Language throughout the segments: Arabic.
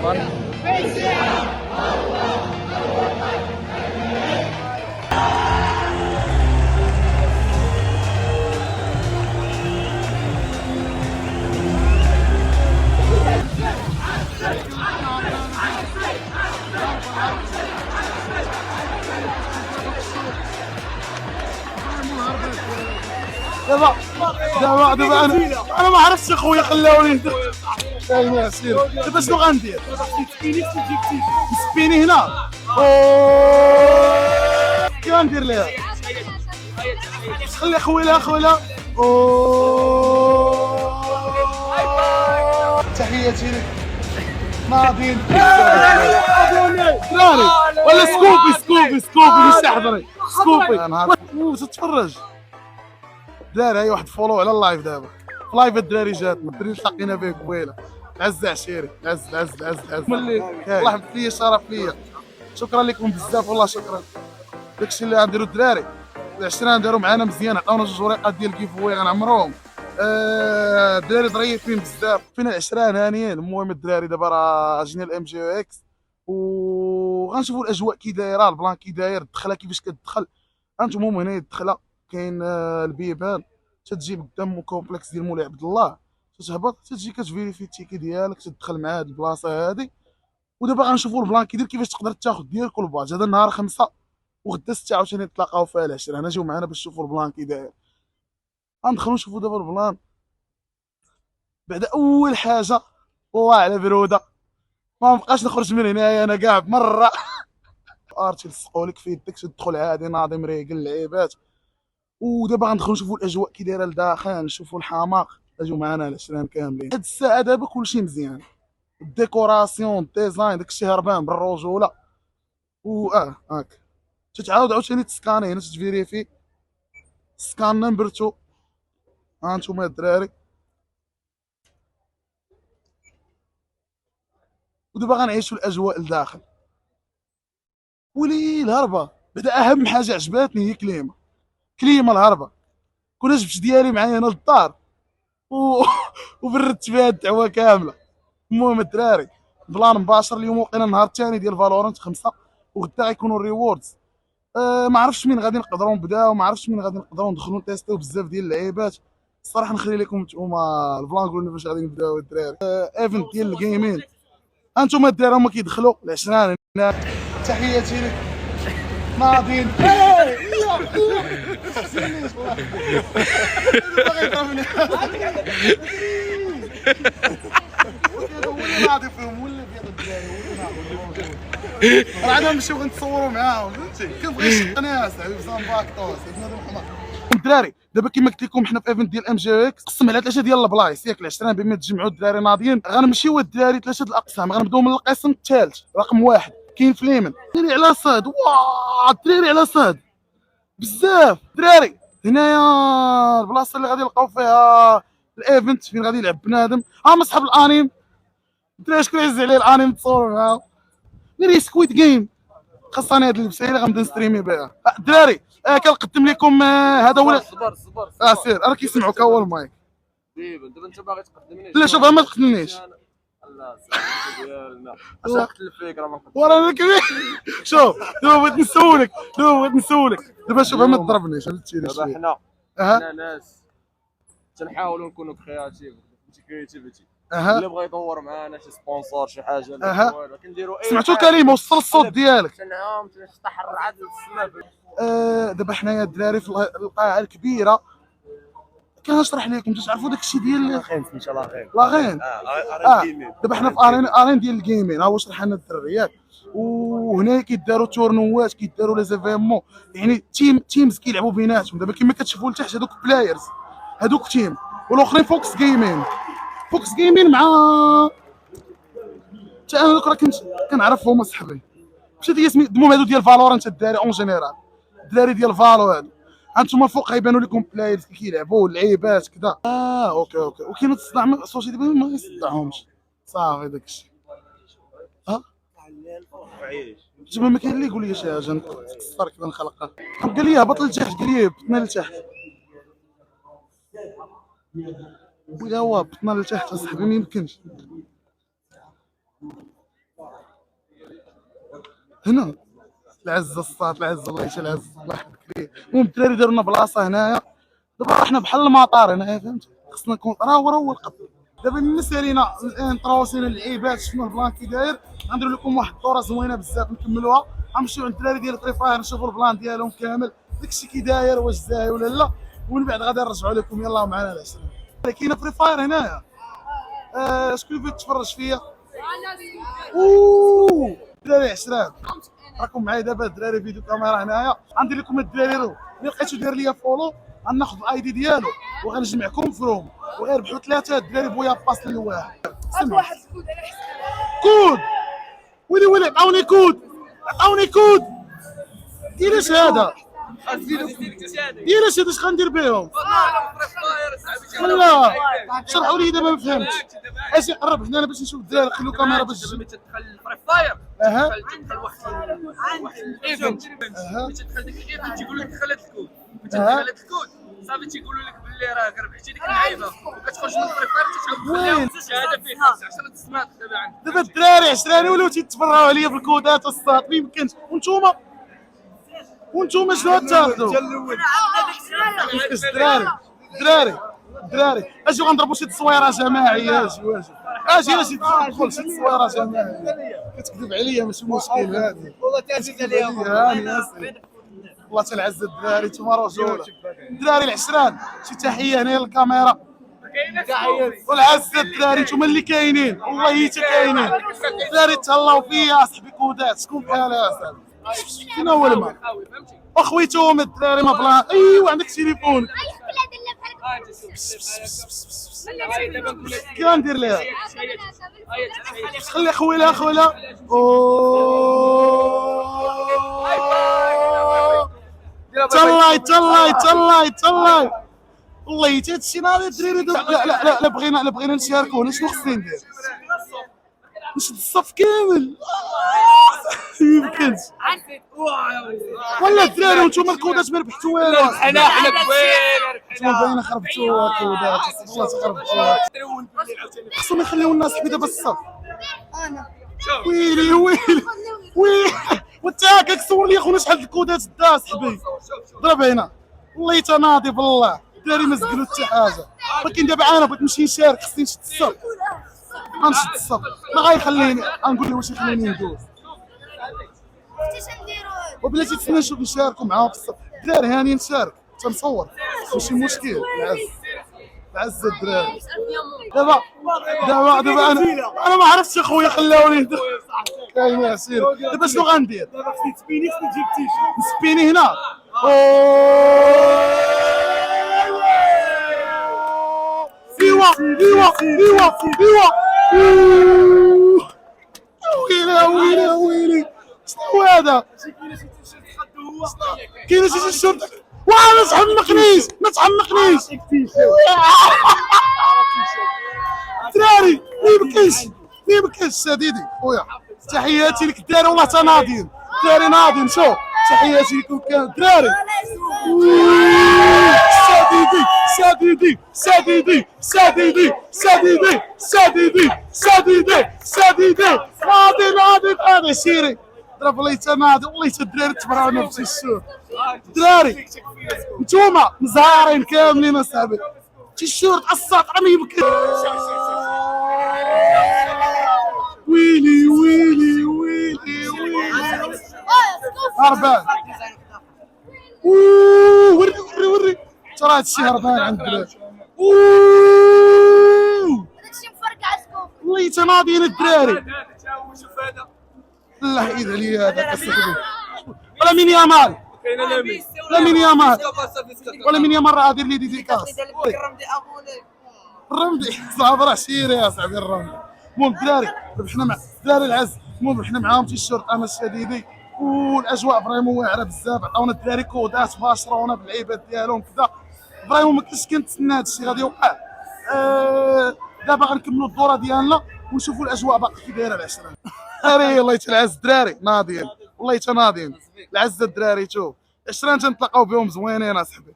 دابا انا ما عرفتش اخويا خلاوني دابا شنو غندير؟ نسبيني هنا كي غندير ليها؟ خلي خويا تحياتي لك ناضين دراري ولا سكوبي مش تحضري سكوبي تتفرج دراري. هاي واحد فولو على اللايف دابا في لايف الدراري جاتنا الدراري تلاقينا به قبيله. عز عشيري عز ملي الله يحفظ فيا شرف ليا. شكرا لكم بزاف والله شكرا. داكشي اللي غنديرو الدراري العشرة نديرو معانا مزيان. عطاونا جوج وريقات ديال الكيف واي غنعمروهم. الدراري ظريفين بزاف فينا العشرة هانيين. المهم الدراري دابا راه جينا الام جي او اكس وغنشوفوا الاجواء كي دايره البلان كي داير الدخله كيفاش كتدخل. انتم هنا الدخله كاين البيبان تتجي قدام كومبلكس ديال مولاي عبد الله تتهبط تتجي كتفيريفي التيكي ديالك تدخل مع هاد البلاصه هادي. ودابا غنشوفوا البلان كيدير كيفاش تقدر تاخذ ديال كل باج. هذا النهار 5 وغدا 6 عاوتاني نتلاقاو فيها العشرة. انا جيو معنا باش تشوفوا البلان كي داير. غندخلوا نشوفوا دابا البلان. بعد اول حاجه والله على بروده ما نبقاش نخرج من هنايا انا كاع مره ارتي يلصقوا لك في يدك تدخل عادي ناضي مريقل اللعيبات. ودابا غندخلوا نشوفوا الاجواء كي دايره لداخل نشوفوا الحماق. اجوا معنا العشران كاملين. هاد الساعه دابا كلشي مزيان الديكوراسيون الديزاين داكشي هربان بالرجوله هاك تتعاود عاوتاني تسكاني هنا تفيريفي سكان نمبر 2. ها انتم الدراري. ودابا غنعيشوا الاجواء لداخل. ولي الهربه بعدا اهم حاجه عجباتني هي كليمه الهربه. كنا جبت ديالي معايا هنا للدار وبردت فيها الدعوه كامله. المهم الدراري بلان مباشر اليوم وقينا النهار الثاني ديال فالورانت 5 وغدا غيكونوا الريوردز. ما عرفتش مين غادي نقدروا نبداو ما عرفتش مين غادي نقدروا ندخلوا نتيستيو بزاف ديال اللعيبات. الصراحه نخلي لكم نتوما البلان قولوا فاش غادي نبداو الدراري. ايفنت ديال الجيمين انتم الدراري هما كيدخلوا العشران هنا. تحياتي لك ناضين ناضي فيهم ولا بيض الدراري راه عندهم نمشيو غنتصوروا معاهم فهمتي. كنبغي نشق ناس حبيب زامباكطوس بنادم حماق. الدراري دابا كما قلت لكم حنا في ايفنت ديال ام جي اكس قسم على 3 ديال البلايص ياك العشرين بما تجمعوا الدراري ناضيين. غنمشيو الدراري 3 الاقسام. غنبداو من القسم الثالث رقم 1 كاين فليمن. الدراري على صاد الدراري على صاد بزاف. الدراري هنايا البلاصه اللي غادي نلقاو فيها الايفنت فين غادي يلعب بنادم. ها صحاب الانيم الدراري شكون يعز عليه الانيم تصوروا معاهم. ناري سكويد جيم خاصني هاد اللبسه اللي غنبدا نستريمي بها. الدراري كنقدم لكم هذا هو صبر سير راه كيسمعوك هو المايك دابا انت باغي تقدمني. لا شوف ما تقدمنيش لا ديالنا اش نقتل فيك راه ما نقدمش ورانا كبير. شوف دابا بغيت نسولك دابا شوف ما تضربنيش فهمتيني. دابا حنا ناس تنحاولوا نكونوا كرياتيفيتي اللي بغى يدور معانا شي سبونسور شي حاجه لا كنديروا سمعتوا كلمه وصل الصوت ديالك تنعاوم تنشطح الرعد السما. دابا حنايا الدراري في القاعه الكبيره كنشرح لكم تعرفوا داك الشيء ديال سميتها لاغين دابا حنا في ارين ديال الجيمين. ها هو شرح لنا الدراري ياك. وهنا كيداروا تورنوات كيداروا لي زيفيمون يعني تيمز كيلعبوا بيناتهم. دابا كما كتشوفوا لتحت هذوك بلايرز هذوك تيم والاخرين فوكس جيمين مع حتى انا راه كنت كنعرفهم اصحابي. مشات هي المهم هادو ديال فالورانت الدراري اون جينيرال الدراري ديال فالو هادو. هانتوما الفوق غيبانوا لكم بلايرز كيلعبوا اللعيبات كذا. اوكي وكاين التصدع سوشيال دابا ما يصدعهمش صافي داكشي. زعما ما كاين اللي يقول لي شي حاجه نكسر كذا نخلقها. قال لي هبط لتحت قال لي هبطنا لتحت ولا هو هبطنا لتحت اصاحبي ما يمكنش. هنا العز الصاط العز الله يعيش العز الله يحفظك. المهم الدراري داروا لنا بلاصه هنايا، دابا حنا بحال المطار هنايا فهمت، خصنا نكون راه هو القط. دابا بالنسبه لينا الانتروسينا اللعيبات شنو البلان كي داير، غنديروا لكم واحد الدوره زوينه بزاف نكملوها، غنمشيو عند الدراري ديال فري فاير نشوفوا البلان ديالهم كامل داكشي كي داير واش زاهي ولا لا، ومن بعد غادي نرجعوا لكم يلاه معنا العشرين. كاينه فري فاير هنايا، شكون اللي بغى يتفرج فيا؟ اوه الدراري عشرات راكم معايا دابا الدراري فيديو كاميرا هنايا، غندير لكم الدراري اللي لقيتو داير ليا فولو غناخذ الاي دي ديالو وغنجمعكم فروم وغيربحوا ثلاثه الدراري بويا باس لواحد. واحد الكود على كود ويلي عطاوني كود عطاوني كود. دير هذا دير اش غندير بهم؟ لا شرحوا لي دابا ما فهمتش. اش قرب هنا باش نشوف الدراري خليو كاميرا باش تدخل فري فاير تدخل واحد الايفنت تدخل ديك الايفنت تيقول لك دخلت الكود دخلت الكود صافي تيقولوا لك باللي راه ربحتي ديك اللعيبه وكتخرج من فري فاير تتعاود تخليها شهاده فيه 15 سنوات دابا عندك. دابا الدراري عشراني ولاو تيتفرعوا عليا بالكودات والساط ما يمكنش. وانتوما شنو تاخذوا؟ الدراري اجيو غنضربوا شي تصويره جماعيه. اجي دخل شي تصويره جماعيه. كتكذب عليا ماشي مشكل هذه والله تعزز عليها والله تنعز الدراري نتوما رجوله. الدراري العشران شي تحيه هنا للكاميرا والعز الدراري نتوما اللي كاينين والله حتى كاينين. الدراري تهلاو فيا اصاحبي كودات شكون بحال هذا فين هو الماء اخويتهم الدراري ما بلان. ايوا عندك تليفون كي غندير ليها خلي خويلها تلاي والله حتى هادشي ناضي الدراري. لا بغينا نشاركوا شنو خصني ندير؟ نشد الصف كامل يمكنش ولا الدراري وانتم الكودات ما ربحتوا والو. حنا كوير نتوما باينه خربتوا الكودات والله تخربتوها. خصهم يخليو الناس حبي دابا الصف. ويلي وانت هكاك صور لي اخونا شحال الكودات دا صاحبي. ضرب هنا والله تناضي بالله الدراري ما زقلوا حتى حاجه. ولكن دابا انا بغيت نمشي نشارك خصني نشد الصف. غنشد الصف ما غيخليني غنقول له واش يخليني ندوز وبلاتي تسنى نشوف نشاركوا معاهم في الصف. الدراري هاني نشارك تنصور ماشي مشكل. العز الدراري دابا انا ما عرفتش اخويا خلاوني كاين ياسين. دابا شنو غندير؟ دابا خصني تبيني خصني تجيب تيشيرت نسبيني هنا. ايوا ويلي شنو هذا؟ كاين شي تيشيرت ما تحمقنيش دراري ما يمكنش سديدي خويا. تحياتي لك الدراري والله تناضين الدراري ناضين. شوف تحياتي لكم كامل الدراري. سديدي ناضي سيري ضرب الله يتناضي والله الدراري تبراو نفس الشوط. الدراري نتوما مزهارين كاملين اصاحبي تيشيرت الساط ما يمكن. ويلي هربان. وري ترى هادشي هربان عند الدراري. هادشي مفرقع سكوب والله تناضيين الدراري. الله يعيد عليا هذاك الصاحبي. ولا مين يامال ولا مين يامال راه دير لي ديديكاس الرمدي صعب راه شيري يا صاحبي الرمدي. المهم الدراري ربحنا مع الدراري العز. المهم ربحنا معاهم تيشيرت انا الشديدي والاجواء فريمون واعره بزاف. عطاونا الدراري كودات باشرونا باللعيبات ديالهم كذا فريمون ما كنتش كنتسنى هذا الشيء غادي يوقع. دابا غنكملوا الدوره ديالنا ونشوفوا الاجواء باقي كي دايره العشره. الله يتلعز الدراري ناضيين والله تناضيين العز الدراري. شوف 20 تنتلاقاو بهم زوينين اصاحبي.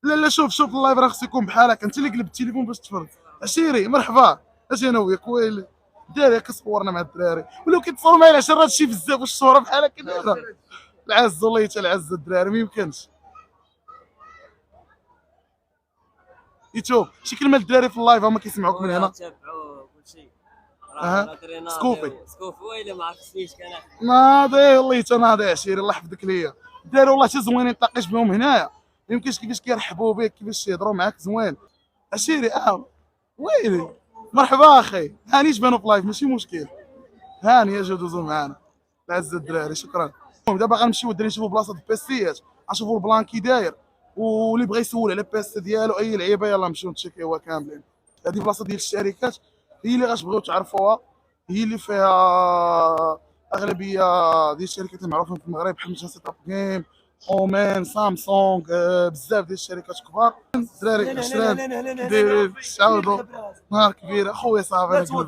لا شوف اللايف راه خصو يكون بحال هكا. انت اللي قلب التليفون باش تفرج. عشيري مرحبا اجي انا وياك ويلي الدراري كتصورنا مع الدراري ولاو كيتصوروا معايا العشرة هذا الشيء بزاف والشهره بحال هكا العز والله حتى العز الدراري ما يمكنش. يوتيوب شي كلمه للدراري في اللايف هما كيسمعوك من هنا. تابعوا كلشي سكوفي ويلي ما عرفتش ليش كان ناضي والله حتى ناضي عشيري الله يحفظك ليا الدراري والله حتى زوينين نتلاقيش بهم هنايا ما يمكنش كيفاش كيرحبوا بك كيفاش يهضروا معاك زوين عشيري ويلي مرحبا اخي هاني جبانو في لايف ماشي مشكل هاني اجيو دوزو معانا العز الدراري شكرا. دابا غنمشيو الدراري نشوفوا بلاصه البيسيات غنشوفوا البلان كي داير واللي بغى يسول على البيس ديالو اي لعيبه يلاه نمشيو نتشيكيوها كاملين. هذه بلاصه ديال الشركات هي اللي غتبغيو تعرفوها هي اللي فيها اغلبيه ديال الشركات المعروفين في المغرب بحال مثلا سيت اب جيم اومان سامسونج بزاف ديال الشركات كبار. الدراري عشران دايرين تعاودوا نهار كبير اخويا صافي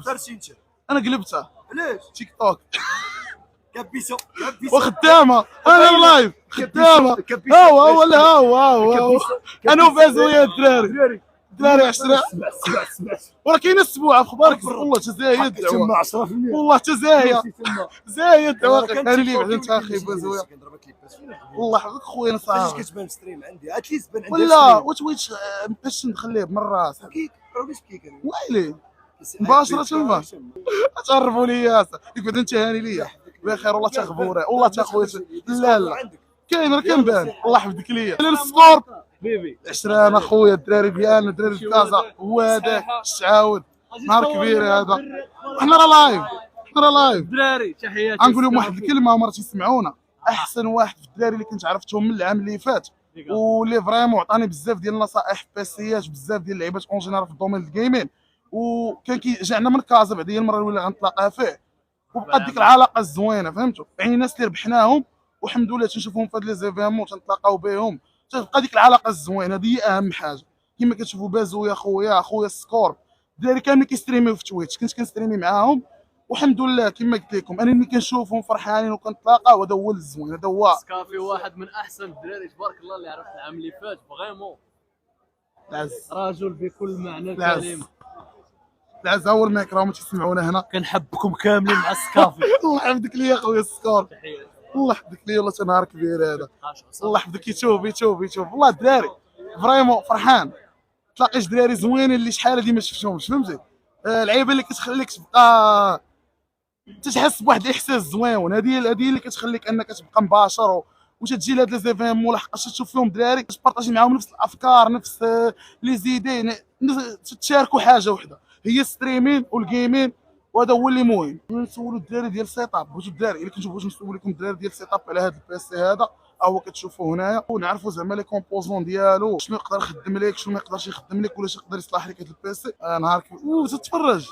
انا قلبتها علاش؟ تيك توك كبيسو وخدامه انا لايف خدامه هو ولا هو انا وفازو يا الدراري عشرة وراه كاين السبوعه اخبارك والله تزاهيه الدعوه 10% والله تزاهيه زاهيه الدعوه انا اللي بعد انت اخي فازو والله يحفظك خويا انا صافي كتبان ستريم عندي اتليست بان عندي ولا واش باش نخليه من راسك كيك راه باش كيك ويلي مباشره تعرفوا لي ياسر يقعد انت هاني ليا بخير والله تخبوره والله تا خويا لا كاين راه كنبان الله يحفظك ليا السكور بيبي عشران اخويا الدراري ديالنا الدراري ديال كازا هو هذاك الشعاود نهار كبير هذا حنا راه لايف دراري تحياتي غنقول لهم واحد الكلمه مرات يسمعونا احسن واحد في الدراري اللي كنت عرفتهم من العام اللي فات واللي فريمون عطاني بزاف ديال النصائح في بيسيات بزاف ديال اللعيبات اون جينيرال في الدومين الجيمين وكان كيجينا من كازا بعد هي المره الاولى غنتلاقى فيه وبقات ديك العلاقه الزوينه فهمتوا يعني الناس اللي ربحناهم والحمد لله تنشوفهم في هاد لي زيفيرمون تنتلاقاو بهم تبقى ديك العلاقه الزوينه هذه هي اهم حاجه كما كتشوفوا بازو يا خويا السكور الدراري كاملين كيستريميو في تويتش كنت كنستريمي معاهم والحمد لله كما قلت لكم انا ملي كنشوفهم فرحانين وكنتلاقاو هذا هو الزوين هذا هو سكافي واحد من احسن الدراري تبارك الله اللي عرفت العام اللي فات فريمون العز رجل بكل معنى الكلمه العز اول ما يكرهوا تسمعونا هنا كنحبكم كاملين مع سكافي الله يحفظك ليا خويا السكور الله يحفظك ليا والله نهار كبير هذا الله يحفظك يشوف والله الدراري فريمون فرحان تلاقيش دراري زوينين اللي شحال هذه ما شفتهمش فهمتي العيبه اللي كتخليك تبقى تحس بواحد الاحساس زوين هذه اللي كتخليك انك تبقى مباشر وتجي لهاد لي زيفينمون لحقاش تشوف فيهم دراري تبارطاجي معاهم نفس الافكار نفس لي زيدي تشاركوا حاجه وحده هي ستريمين والجيمين وهذا هو اللي مهم. نسولوا الدراري ديال السيت اب بغيتو الدراري اللي كنشوفوا باش نسول لكم الدراري ديال السيت اب على هذا البيسي هذا هو كتشوفوا هنايا ونعرفوا زعما لي كومبوزون ديالو شنو يقدر يخدم لك شنو ما يقدرش يخدم لك ولا يقدر يصلح لك هذا البيسي نهار تتفرج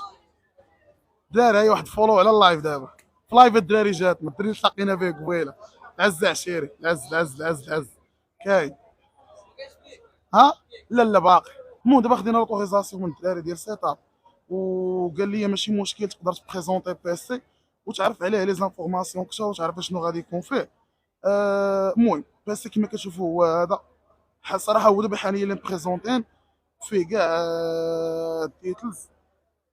الدراري هاي واحد فولو على اللايف دابا في لايف الدراري جاتنا الدراري تلاقينا فيه قبيله العز عشيري العز كاين ها لا باقي المهم دابا خدينا لوطوريزاسيون من الدراري ديال السيت اب وقال لي ماشي مشكل تقدر تبريزونتي بيسي وتعرف عليه لي زانفورماسيون كثر وتعرف شنو غادي يكون فيه. المهم بيسي كما كتشوفوا هو هذا الصراحه هو دابا حاليا اللي مبريزونتين فيه كاع الديتلز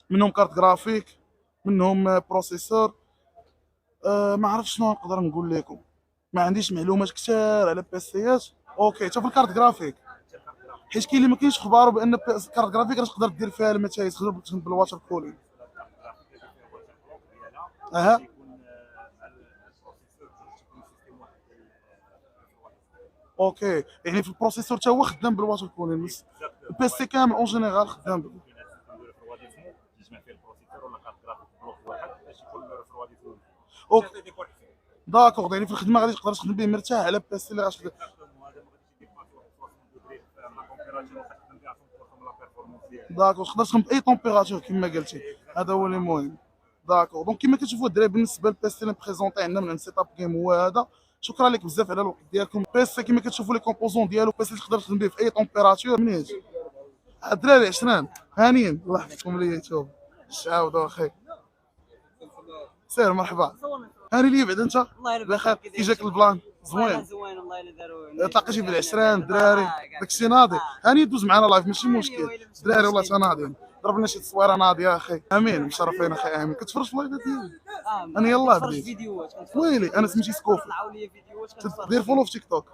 منهم كارت جرافيك منهم بروسيسور ما عرفتش شنو نقدر نقول لكم ما عنديش معلومات كثار على بيسيات اوكي شوف الكارت جرافيك حيت كاين اللي ما كاينش خبارو بان كارت جرافيك راه تقدر دير فيها الماتايس تقدر بالواتر كولين اوكي يعني في البروسيسور حتى هو خدام بالواتر كولين البيسي كامل اون جينيرال خدام داكوغ يعني في الخدمه غادي تقدر تخدم به مرتاح على بيسي اللي غتخدم داكوغ تقدر تخدم باي طومبيراتور كما قلتي هذا هو اللي مهم داكوغ دونك كما كتشوفوا الدراري بالنسبه للبيسي اللي بريزونطي عندنا من سيت اب جيم هو هذا شكرا لك بزاف على الوقت ديالكم بيسي كما كتشوفوا لي كومبوزون ديالو بيسي اللي تقدر تخدم به في اي طومبيراتور منين الدراري عشران هانيين الله يحفظكم ليا يوتيوب عاودوا اخي سير مرحبا هاني لي بعد انت بخير كي جاك البلان زوين والله الا داروا تلاقيتي بالعشران الدراري داكشي ناضي هاني دوز معنا لايف ماشي مشكل الدراري والله تناضيين ضربنا شي تصويره ناضيه اخي. امين مشرفين اخي امين. كتفرج في اللايفات ديالي؟ انا يلاه بديت فيديوهات ويلي. انا سميتي سكوفي. طلعوا لي فيديوهات دير فولو في تيك توك.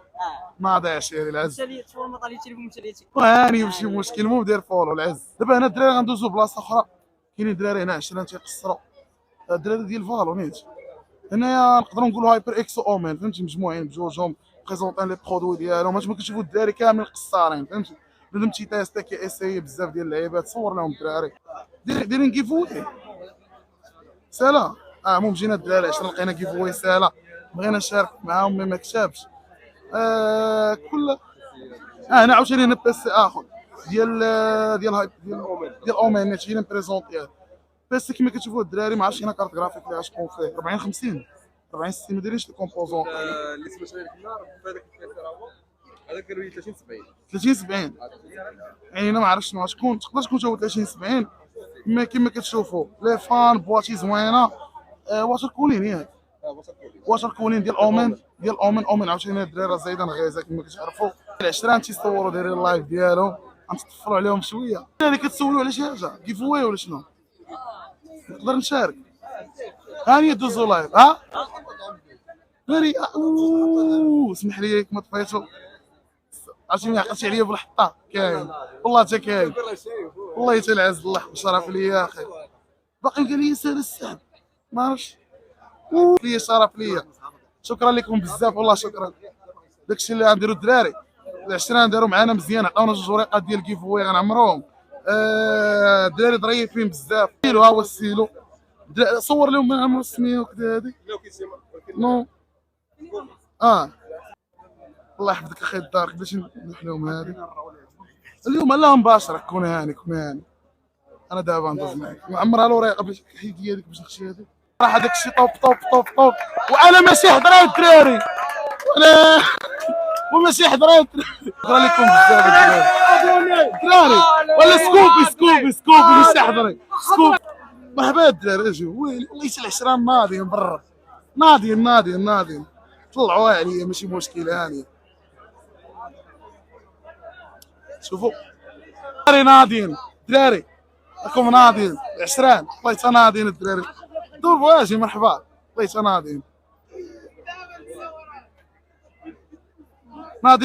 ناضي عشيري العز. مشى لي تصور ما طالي التليفون مشى لي وهاني ماشي مشكل. المهم دير فولو العز. دابا هنا الدراري غندوزو بلاصه اخرى. كاينين دراري هنا 20 تيقصروا. الدراري ديال فالو نيت. هنايا نقدروا نقولوا هايبر اكس اومين فهمتي مجموعين بجوجهم بريزونطين لي برودوي ديالهم. هانتوما كتشوفوا الدراري كاملين قصارين فهمتي. بنادم تيتيستي كياساي بزاف ديال اللعيبات صور لهم الدراري دايرين كيفوي سالا. المهم جينا الدراري 10 لقينا كيفوي سالا بغينا نشارك معاهم مي ما كتبش. كل هنا عاوتاني هنا بيسي اخر ديال هايب ديال اومين جينا بريزونطيه بس كيما كتشوفوا الدراري ما عرفتش هنا كارت جرافيك اللي غتكون فيه 40 50 40 60 ما دايرينش الكومبوزون اللي سمعت عليه في النهار في هذاك الكاسر هو هذاك كانوا 30 70 30 70 يعني انا ما عرفتش شنو غتكون. تقدر تكون تا 30 70 ما كيما كتشوفوا لي فان بواتي زوينه. واتر كولين ياك واتر كولين ديال اومن عاوتاني الدراري زايدين غيزه كما كتعرفوا. العشران تيصوروا دايرين اللايف ديالهم غنتطفلوا عليهم شويه. اللي كتسولوا على شي حاجه كيفوي ولا شنو نقدر نشارك. هاني دوزو لايف غير اسمح لي كما طفيتو عرفتي ملي عقلتي عليا بالحطه كاين والله حتى كاين والله حتى العز الله شرف ليا اخي. باقي قال لي سال السعد ما عرفتش ليا شرف ليا. شكرا لكم بزاف والله شكرا. داكشي اللي غنديرو الدراري العشرة داروا معنا مزيان عطاونا جوج وريقات ديال الكيفوي غنعمروهم. الدراري ظريفين بزاف. سيلو ها هو السيلو صور لهم من عمرو السميه وكذا هادي نو الله يحفظك اخي الدار. باش نروح لهم هادي اليوم لا مباشره. كون هاني انا دابا ندوز معاك معمرها الوريقه باش حيد يدك باش نخشي هادي صراحه داكشي طوب طوب طوب طوب. وانا ماشي حضره الدراري وانا وماشي حضره الدراري. شكرا لكم بزاف الدراري ولا سكوبي ماشي حضري سكوب. مرحبا الدراري اجيو ويلي والله حتى العشران ناضيين برا ناضيين طلعوا عليا ماشي مشكل. هاني شوفوا دراري ناضيين دراري راكم ناضيين العشران والله حتى ناضيين الدراري. دور اجي مرحبا والله حتى ناضيين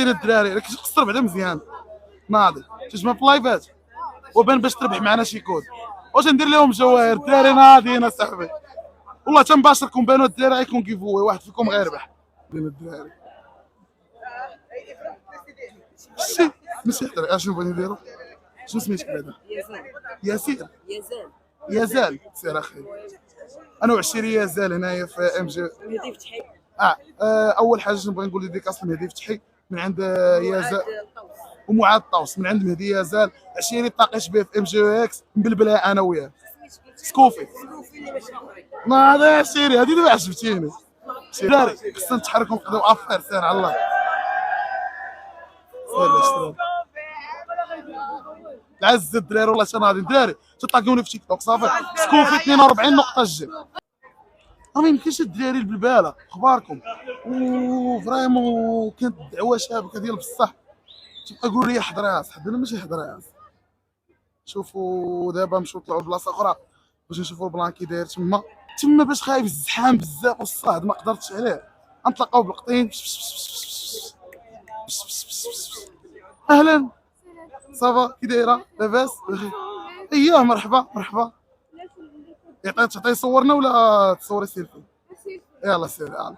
الدراري. راك تقصر بعدا مزيان ناضي تجمع في اللايفات وبان باش تربح معنا شي كود واش ندير لهم جواهر. الدراري ناضيين اصاحبي والله تنباشركم بانوا الدراري غيكون كيفوي واحد فيكم غيربح بين الدراري. شتي ماشي حضر اشنو بغينا نديرو. شنو سميتك بعدا؟ ياسين يزال سير اخي. انا وعشيري يزال هنايا في ام جي مهدي فتحي. اول حاجه نبغي نقول ديديكاس لمهدي فتحي من عند يزال ومعاد الطوس من عند مهدي يزال. عشيري طاقيش به في ام جي اكس مبلبلها انا وياه سكوفي ما هذا عشيري هذه اللي عجبتيني. دراري خصنا نتحركوا نقضيو افير سير على الله. العز الدراري والله شناضي الدراري تطاقوني في تيك توك صافي سكوفي 42 نقطه الجيم. ما يمكنش الدراري البلباله اخباركم وفريمون كانت دعوه شابكه ديال بصح تبقى قول لي حضر راس حدنا ماشي حضر راس. شوفوا دابا نمشيو نطلعوا لبلاصه اخرى باش نشوفوا البلان كي داير تما باش خايف الزحام بزاف والصهد ما قدرتش عليه. نطلقوا بالقطين اهلا صافا كي دايره لاباس اييه مرحبا تعطي صورنا ولا تصوري سيلفي؟ يلا سير يلا.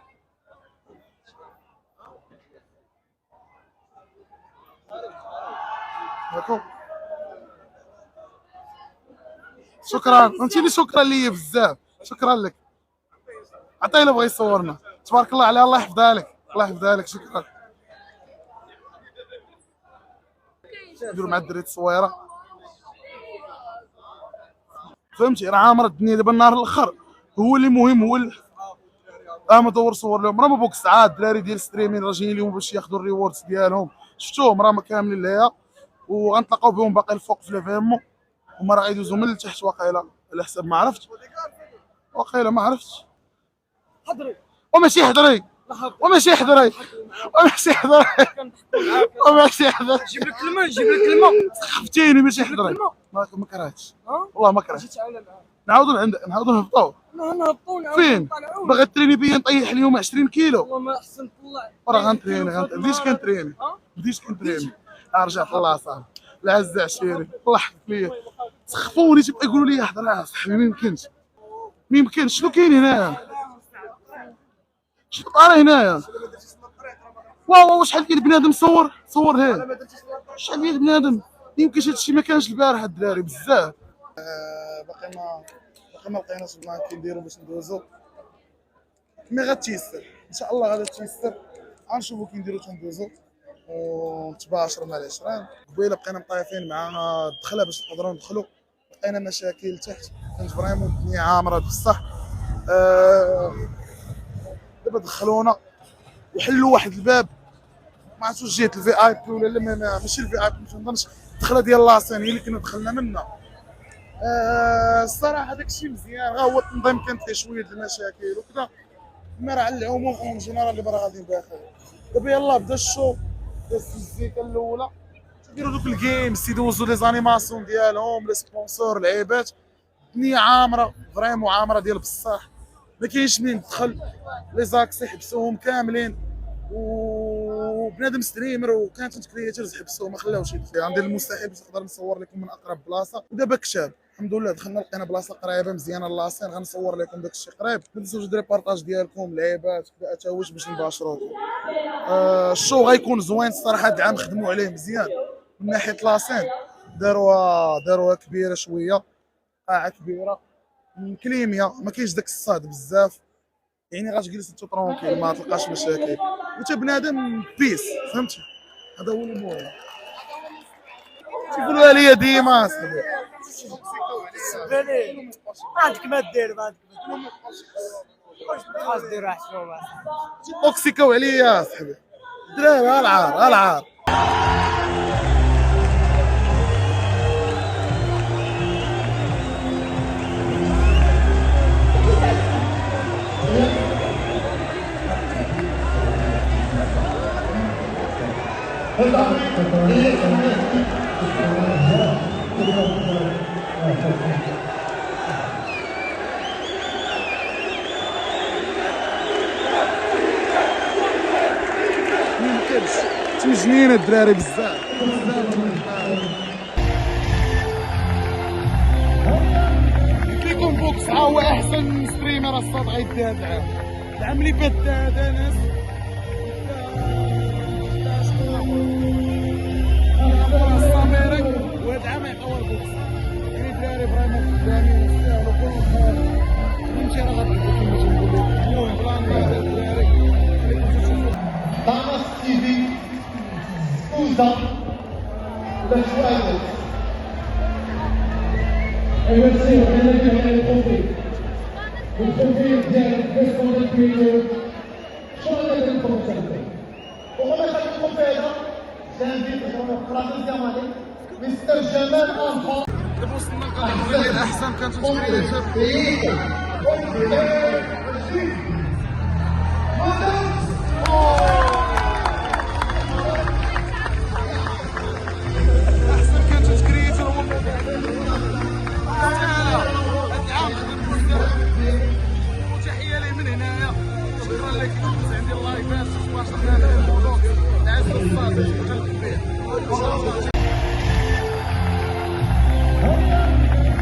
شكرا فهمتيني شكرا ليا بزاف شكرا لك. عطيه اللي بغى يصورنا تبارك الله عليه الله يحفظها لك شكرا. نديرو مع الدراري التصويره فهمتي راه عامر الدنيا دابا النهار الاخر هو اللي مهم هو ما دور صور لهم راه ما بوك ساعات الدراري ديال ستريمين راه جايين اليوم باش ياخذوا الريوردز ديالهم شفتوهم راه كاملين ليا وغنتلاقاو بهم باقي الفوق في ليفيمون هما راه غيدوزو من التحت واقيلا على حسب ما عرفت واقيلا ما عرفتش حضري وماشي حضري وماشي حضري وماشي حضري وماشي حضري. جيب لك الماء جيب لك الماء. سخفتيني ماشي حضري. ما كرهتش والله ما كرهتش. نعاودو نهبطو. نهبطوا فين؟ باغي تريني بيا نطيح اليوم 20 كيلو. والله ما احسن طلع. راه غنتريني بديت كنتريني. رجعت الله صاحبي العزة عشيري الله يحفظ ليا. سخفوني تيبقى يقولوا لي حضر صاحبي ما يمكنش شنو كاين هنايا؟ شنو طاري هنايا؟ واو شحال ديال بنادم صور هاد شحال ديال بنادم. يمكنش هادشي ما كانش البارح الدراري بزاف. باقي ما لقيناش بلان كنديرو باش ندوزو مي غتيسر ان شاء الله غادي تيسر. غنشوفو كنديرو تندوزو ونتباشروا مع العشران. قبيله بقينا مطايفين مع الدخله باش نقدروا ندخلوا لقينا مشاكل تحت كانت فريمون الدنيا عامره بصح. دابا دخلونا وحلوا واحد الباب ما عرفتش جهه الفي اي بي ولا لا. ماشي الفي اي بي ما نظنش الدخله ديال لاسين هي اللي كنا دخلنا منها. الصراحه داكشي مزيان غا هو التنظيم كانت فيه شويه د المشاكل وكذا مي راه على العموم اون جينيرال اللي برا غاديين بخير. دابا يلاه بدا الشو داز الزيكا الاولى تيديروا دوك الجيمز تيدوزوا لي زانيماسيون ديالهم لي سبونسور لعيبات. الدنيا عامره فريمون عامره ديال بصح ما كاينش منين تدخل. لي زاكسي حبسوهم كاملين وبنادم ستريمر وكانت كرياتورز حبسوه ما خلاوش يدخل. عندي المستحيل باش نقدر نصور لكم من اقرب بلاصه. ودابا كتاب الحمد لله دخلنا لقينا بلاصه قريبه مزيانه لاسين غنصور لكم داك الشيء قريب. ما تنساوش ديروا بارطاج ديالكم لعيبات كذا اتاوج باش نباشروكم. الشو غيكون زوين الصراحه. هاد العام خدموا عليه مزيان من ناحيه لاسين داروها كبيره شويه قاعه كبيره كليميه ما كاينش داك الصاد بزاف يعني غتجلس انت ترونكيل ما تلقاش مشاكل وانت بنادم بيس فهمتي. هذا هو المهم تيقولوها ليا ديما اصاحبي. عندك ما دير ما عندك خاص دير واحد الشغل. توكسيكاو عليا اصاحبي الدراري. العار ميمكنش تمجنين الدراري بزاف. قلت لكم بوكس هو احسن ستريمر الصاد غيدي هذا العام اللي فات هذا ناس وهذا العام يعطيو البوكس يعني الدراري فريمون خدامين يستاهلوا كلهم. فهمتي راه غادي كيما تنقول لك المهم بلان هذا الدراري. Damas TV, scusa, la squadra. E você, o que é o conflito? O conflito é responder primeiro. Só a gente não consegue. O que é que confere? Gente, como frase de amale, Mr. Jamal Anfa. دابا وصلنا للقضيه ديال احسن كانت تكريات. وتحيه ليه من هنايا شكرا لك عندي اللايفات 18000 الموضوع العز الصادق وتلقى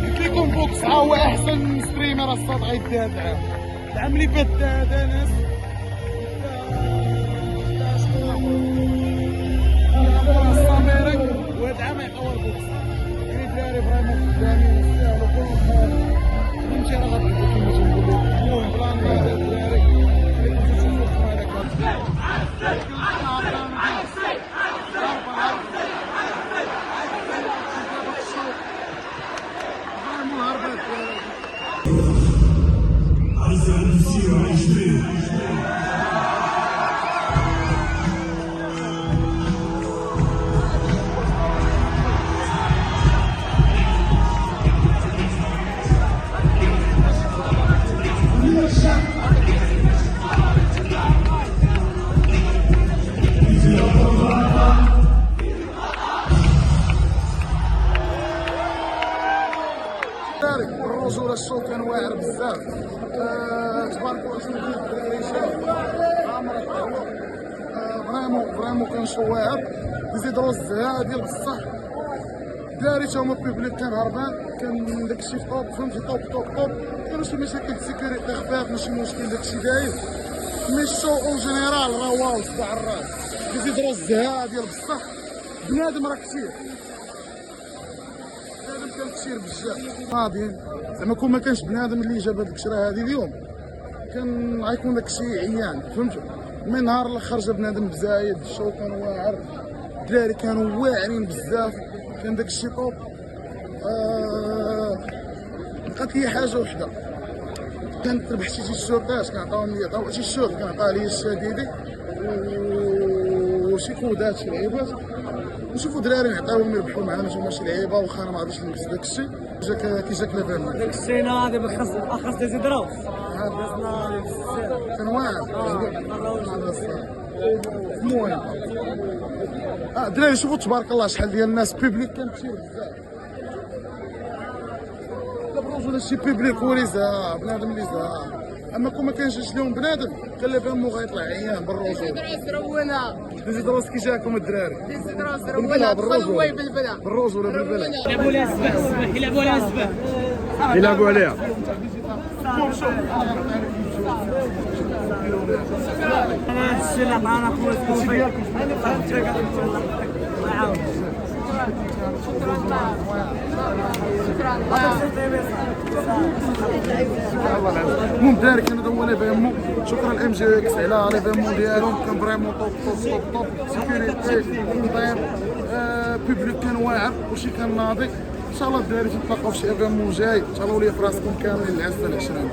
قلت لكم بوكس هو احسن ستريمر الصاد غيدي هذا العام اللي فات هذا ناس وهذا العام يعطيو البوكس يعني الدراري فريمون خدامين يستاهلوا كلهم. فهمتي راه غادي كيما تنقول لك المهم بلان هذا الدراري اللي كنتو تشوفوا تبارك الله شنو كاين الدراري شباب عامر الطاوله فريمون كان شو واعر يزيدوا الزهاء ديال بصح الدراري تا هما بيبليك كان هربان كان داكشي طوب فهمتي طوب كانوا شي مشاكل سيكوريتي خفاف ماشي مشكل داكشي داير مي الشو اون جينيرال راه واو صداع الراس يزيدوا الزهاء ديال بصح بنادم راه كثير بنادم كان كثير بزاف غاديين زعما كون ما كانش بنادم اللي جاب هاد الكشره هادي اليوم كان غيكون داكشي عيان فهمتوا من نهار الاخر جا بنادم بزايد الشو كان واعر الدراري كانوا واعرين بزاف كان داكشي طوب بقات لي حاجه وحده كانت ربحت شي الشرطات كنعطيوهم لي عطاو شي الشرط كنعطيها لي الشديدي وشي كودات شي لعيبات نشوفوا دراري نعطيوهم يربحوا معانا نتوما شي لعيبه واخا انا ما عرفتش نلبس داكشي كي جاك لافان داك الشينا هذا بالاخص دازي دراوس كان واعر المهم دراري شوفوا تبارك الله شحال ديال الناس بيبليك كان كثير بزاف لا بروجو شي بيبليك وليزا بنادم اللي زا اما كون ما كانش لهم بنادم كان لافامو غيطلع عيان بالرجول ديزي دروس كي جاكم الدراري بالبلا بالرجول بالرجول بالبلا يلعبوا لها السباح يلعبوا لها السباح يلعبوا عليها هذا الشيء اللي عطانا خويا المهم الدراري كانوا هذا هو ليفينمون شكرا الام جي اكس على ليفينمون ديالهم كان فريمون طوب سيكوريتي نظير بيبليك كان واعر وشي كان ناضي ان شاء الله الدراري تتلاقاو في شي ايفينمون جاي تهلاو ليا في راسكم كاملين العسل 20